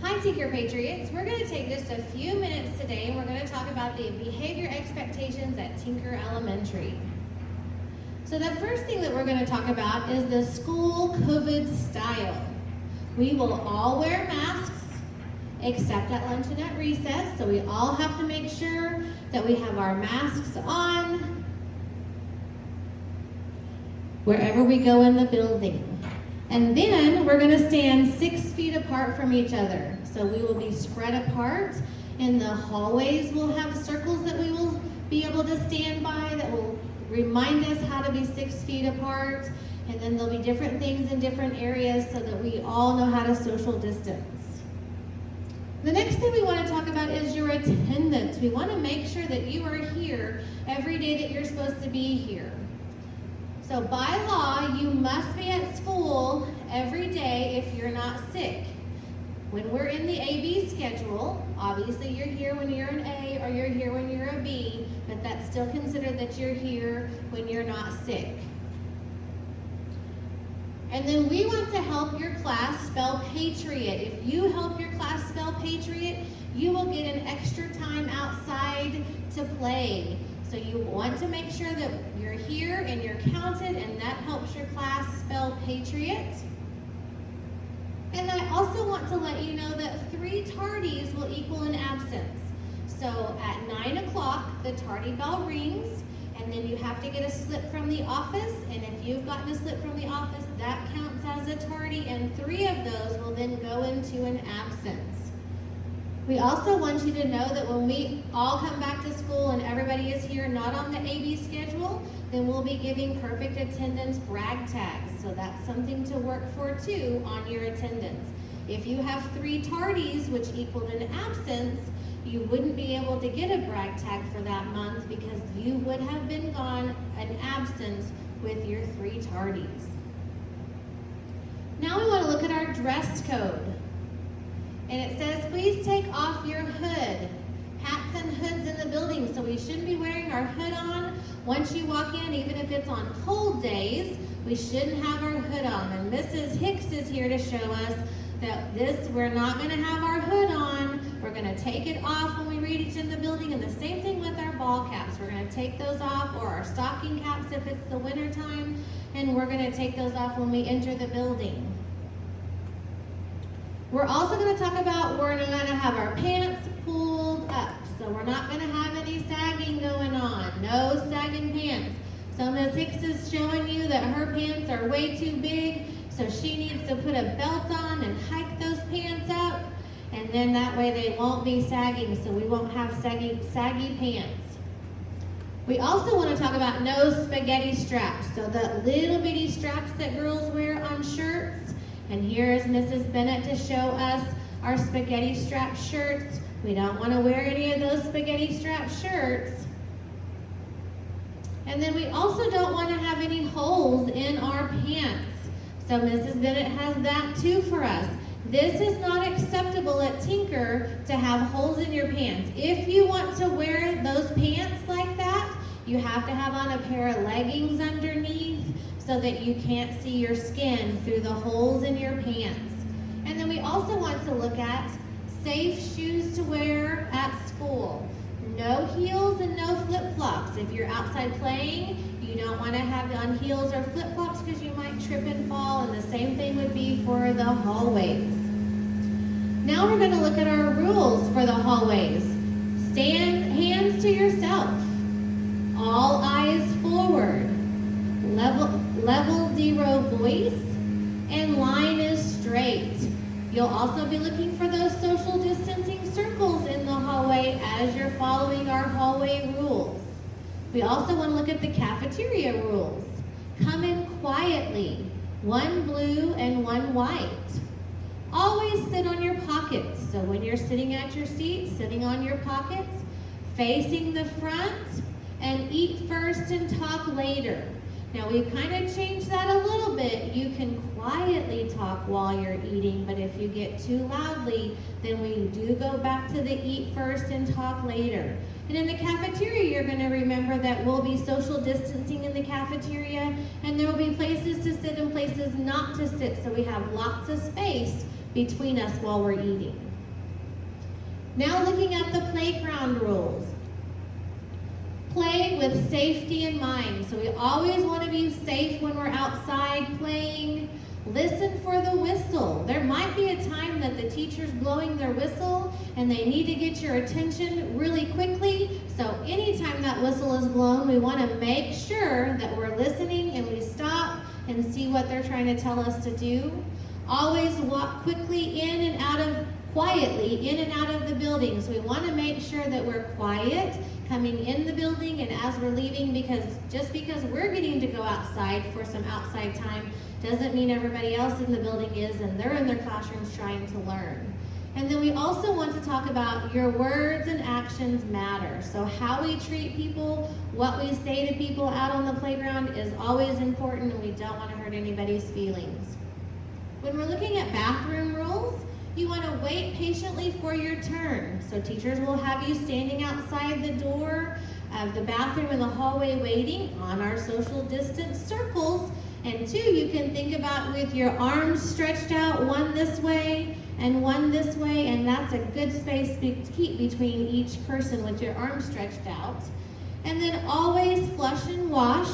Hi Tinker Patriots. We're going to take just a few minutes today and we're going to talk about the behavior expectations at Tinker Elementary. So the first thing that we're going to talk about is the school COVID style. We will all wear masks except at lunch and at recess, so we all have to make sure that we have our masks on wherever we go in the building. And then we're going to stand 6 feet apart from each other. So we will be spread apart. In the hallways, we'll have circles that we will be able to stand by that will remind us how to be 6 feet apart. And then there'll be different things in different areas so that we all know how to social distance. The next thing we want to talk about is your attendance. We want to make sure that you are here every day that you're supposed to be here. So by law, you must be at school every day if you're not sick. When we're in the AB schedule, obviously you're here when you're an A or you're here when you're a B, but that's still considered that you're here when you're not sick. And then we want to help your class spell Patriot. If you help your class spell Patriot, you will get an extra time outside to play. So you want to make sure that you're here and you're counted, and that helps your class spell Patriot. And I also want to let you know that 3 tardies will equal an absence. So at 9 o'clock, the tardy bell rings, and then you have to get a slip from the office, and if you've gotten a slip from the office, that counts as a tardy, and 3 of those will then go into an absence. We also want you to know that when we all come back to school and everybody is here not on the AB schedule, then we'll be giving perfect attendance brag tags. So that's something to work for too on your attendance. If you have 3 tardies, which equaled an absence, you wouldn't be able to get a brag tag for that month because you would have been gone an absence with your 3 tardies. Now we want to look at our dress code. And it says, please take off your hood. Hats and hoods in the building, so we shouldn't be wearing our hood on once you walk in, even if it's on cold days, we shouldn't have our hood on. And Mrs. Hicks is here to show us that we're not going to have our hood on. We're going to take it off when we read each in the building, and the same thing with our ball caps. We're going to take those off, or our stocking caps if it's the winter time, and we're going to take those off when we enter the building. We're also going to talk about we're going to have our pants pulled up. So we're not going to have any sagging going on. No sagging pants. So Ms. Hicks is showing you that her pants are way too big, so she needs to put a belt on and hike those pants up, and then that way they won't be sagging, so we won't have saggy pants. We also want to talk about no spaghetti straps. So the little bitty straps that girls wear on shirts. And here is Mrs. Bennett to show us our spaghetti strap shirts. We don't want to wear any of those spaghetti strap shirts. And then we also don't want to have any holes in our pants. So Mrs. Bennett has that too for us. This is not acceptable at Tinker to have holes in your pants. If you want to wear those pants like that, you have to have on a pair of leggings underneath, so that you can't see your skin through the holes in your pants. And then we also want to look at safe shoes to wear at school. No heels and no flip-flops. If you're outside playing, you don't want to have on heels or flip-flops because you might trip and fall, and the same thing would be for the hallways. Now we're going to look at our rules for the hallways. Stand hands to yourself. All eyes forward. Level 0 voice, and line is straight. You'll also be looking for those social distancing circles in the hallway as you're following our hallway rules. We also want to look at the cafeteria rules. Come in quietly, 1 blue and 1 white. Always sit on your pockets. So when you're sitting at your seat, sitting on your pockets, facing the front, and eat first and talk later. Now we've kind of changed that a little bit. You can quietly talk while you're eating, but if you get too loudly, then we do go back to the eat first and talk later. And in the cafeteria, you're going to remember that we'll be social distancing in the cafeteria, and there will be places to sit and places not to sit, so we have lots of space between us while we're eating. Now looking at the playground rules. Play with safety in mind. So we always want to be safe when we're outside playing. Listen for the whistle. There might be a time that the teacher's blowing their whistle and they need to get your attention really quickly. So anytime that whistle is blown, we want to make sure that we're listening and we stop and see what they're trying to tell us to do. Always walk quickly quietly in and out of the building. So we want to make sure that we're quiet coming in the building and as we're leaving, because just because we're getting to go outside for some outside time doesn't mean everybody else in the building is, and they're in their classrooms trying to learn. And then we also want to talk about your words and actions matter. So how we treat people, what we say to people out on the playground is always important, and we don't want to hurt anybody's feelings. When we're looking at bathroom rules, you want to wait patiently for your turn. So teachers will have you standing outside the door of the bathroom in the hallway waiting on our social distance circles. And two, you can think about with your arms stretched out, one this way and one this way, and that's a good space to keep between each person with your arms stretched out. And then always flush and wash.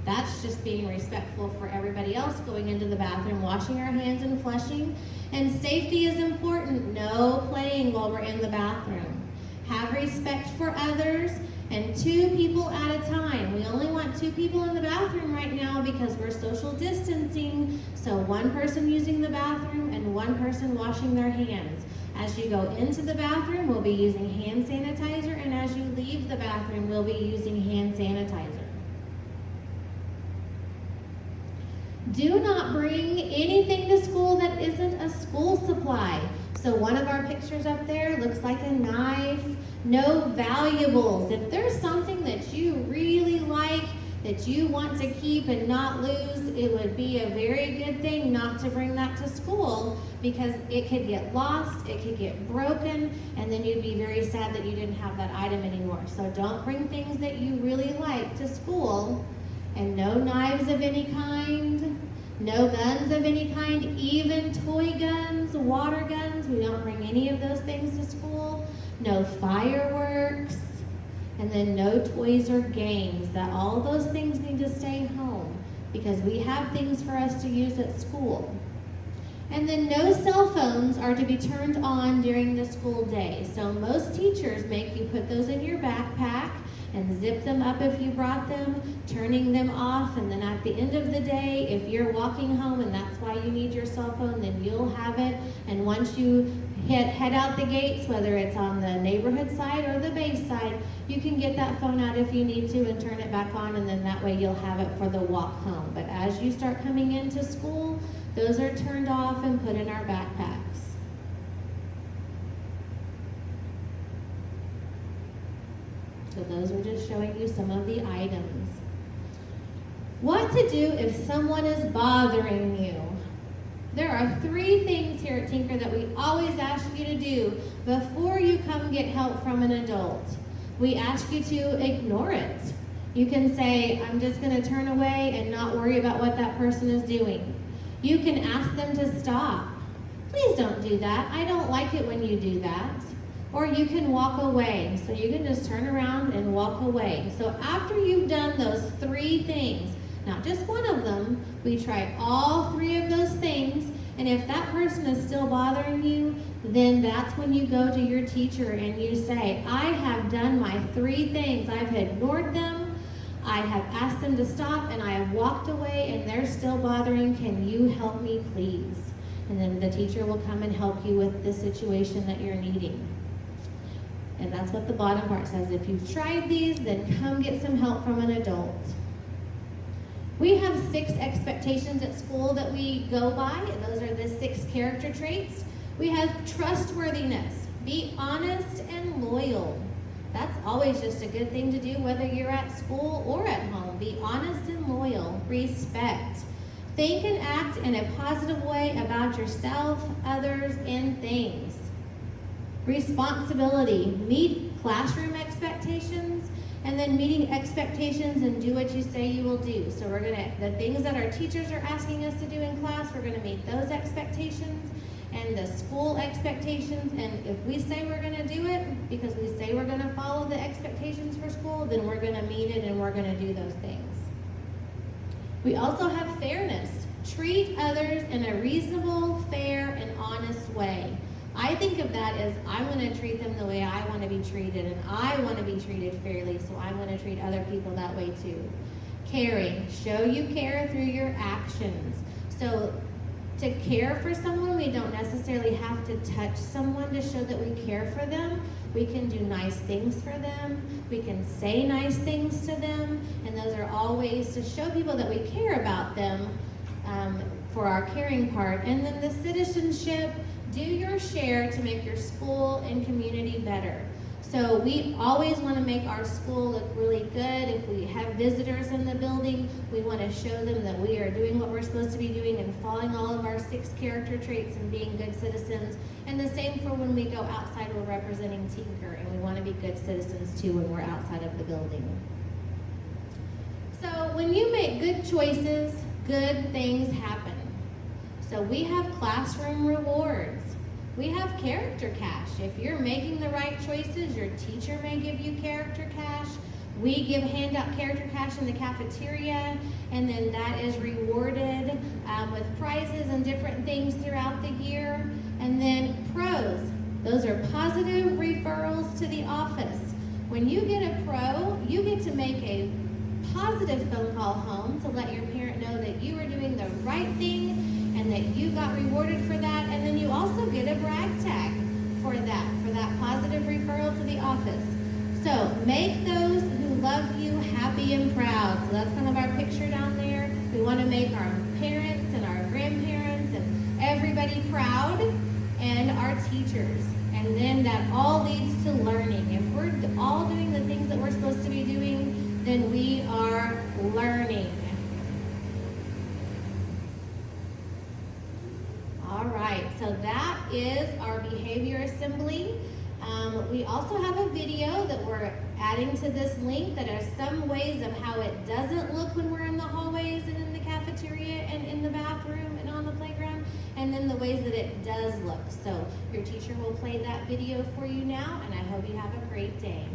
That's just being respectful for everybody else going into the bathroom, washing our hands and flushing. And safety is important. No playing while we're in the bathroom. Have respect for others, and 2 people at a time. We only want 2 people in the bathroom right now because we're social distancing. So 1 person using the bathroom and 1 person washing their hands. As you go into the bathroom, we'll be using hand sanitizer, and as you leave the bathroom, we'll be using hand sanitizer. Do not bring anything to school that isn't a school supply. So one of our pictures up there looks like a knife. No valuables. If there's something that you really like, that you want to keep and not lose, it would be a very good thing not to bring that to school, because it could get lost, it could get broken, and then you'd be very sad that you didn't have that item anymore. So don't bring things that you really like to school. And no knives of any kind, no guns of any kind, even toy guns, water guns. We don't bring any of those things to school. No fireworks, and then no toys or games. That all those things need to stay home because we have things for us to use at school. And then no cell phones are to be turned on during the school day. So most teachers make you put those in your backpack and zip them up if you brought them, turning them off, and then at the end of the day, if you're walking home and that's why you need your cell phone, then you'll have it. And once you head out the gates, whether it's on the neighborhood side or the base side, you can get that phone out if you need to and turn it back on, and then that way you'll have it for the walk home. But as you start coming into school, those are turned off and put in our backpacks. So those are just showing you some of the items. What to do if someone is bothering you. There are 3 things here at Tinker that we always ask you to do before you come get help from an adult. We ask you to ignore it. You can say, I'm just going to turn away and not worry about what that person is doing. You can ask them to stop. Please don't do that. I don't like it when you do that. Or you can walk away. So you can just turn around and walk away. So after you've done those 3 things, not just one of them, we try all 3 of those things, and if that person is still bothering you, then that's when you go to your teacher and you say, I have done my 3 things. I've ignored them, I have asked them to stop, and I have walked away, and they're still bothering. Can you help me, please? And then the teacher will come and help you with the situation that you're needing. And that's what the bottom part says. If you've tried these, then come get some help from an adult. We have 6 expectations at school that we go by, and those are the 6 character traits. We have trustworthiness. Be honest and loyal. That's always just a good thing to do, whether you're at school or at home. Be honest and loyal. Respect. Think and act in a positive way about yourself, others, and things. Responsibility. Meet classroom expectations, and then meeting expectations and do what you say you will do. So the things that our teachers are asking us to do in class, we're gonna meet those expectations. and the school expectations, and if we say we're gonna do it, because we say we're gonna follow the expectations for school, then we're gonna meet it and we're gonna do those things. We also have fairness. Treat others in a reasonable, fair, and honest way. I think of that as I want to treat them the way I want to be treated, and I want to be treated fairly, so I'm going to treat other people that way too. Caring. Show you care through your actions. So to care for someone, we don't necessarily have to touch someone to show that we care for them. We can do nice things for them. We can say nice things to them, and those are all ways to show people that we care about them for our caring part. And then the citizenship. Do your share to make your school and community better. So we always want to make our school look really good. If we have visitors in the building, we want to show them that we are doing what we're supposed to be doing and following all of our 6 character traits and being good citizens. And the same for when we go outside, we're representing Tinker, and we want to be good citizens too when we're outside of the building. So when you make good choices, good things happen. So we have classroom rewards. We have character cash. If you're making the right choices, your teacher may give you character cash. We hand out character cash in the cafeteria, and then that is rewarded with prizes and different things throughout the year. And then pros, those are positive referrals to the office. When you get a pro, you get to make a positive phone call home to let your parent know that you are doing the right thing and that you got rewarded for that, and then you also get a brag tag for that positive referral to the office. So make those who love you happy and proud. So that's kind of our picture down there. We want to make our parents and our grandparents and everybody proud, and our teachers. And then that all leads to learning. If we're all doing the things that we're supposed to be doing, then we are learning. All right, so that is our behavior assembly. We also have a video that we're adding to this link that are some ways of how it doesn't look when we're in the hallways and in the cafeteria and in the bathroom and on the playground, and then the ways that it does look. So your teacher will play that video for you now, and I hope you have a great day.